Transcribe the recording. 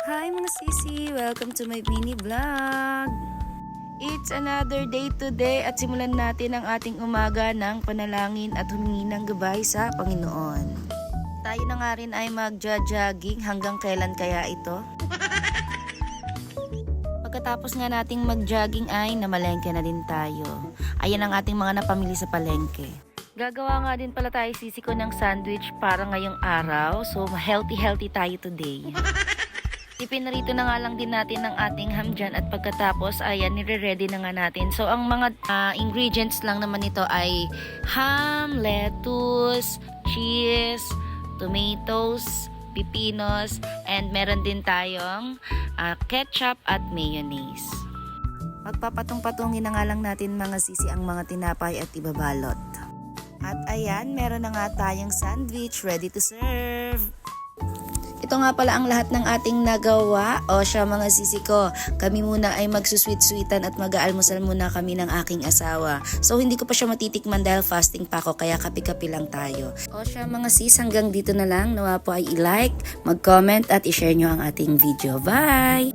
Hi mga sisi! Welcome to my mini vlog! It's another day today at simulan natin ang ating umaga ng panalangin at humingi ng gabay sa Panginoon. Tayo na nga rin ay magja-jogging hanggang kailan kaya ito? Pagkatapos nga nating mag-jogging ay namalengke na din tayo. Ayan ang ating mga napamili sa palengke. Gagawa nga din pala tayo sisi ko ng sandwich para ngayong araw. So healthy tayo today. Ipinarito na nga lang din natin ang ating ham dyan at pagkatapos ayan nire-ready na nga natin. So ang mga ingredients lang naman nito ay ham, lettuce, cheese, tomatoes, pipinos, and meron din tayong ketchup at mayonnaise. Magpapatong-patungin na nga lang natin mga sisi ang mga tinapay at ibabalot. At ayan, meron na nga tayong sandwich ready to serve. Ito nga pala ang lahat ng ating nagawa. O siya mga sisi ko, kami muna ay magsusweet-sweetan at mag-aalmusal muna kami ng aking asawa. So hindi ko pa siya matitikman dahil fasting pa ako kaya kapi-kapi lang tayo. O siya mga sis, hanggang dito na lang. Nawa po ay i-like, mag-comment at i-share nyo ang ating video. Bye!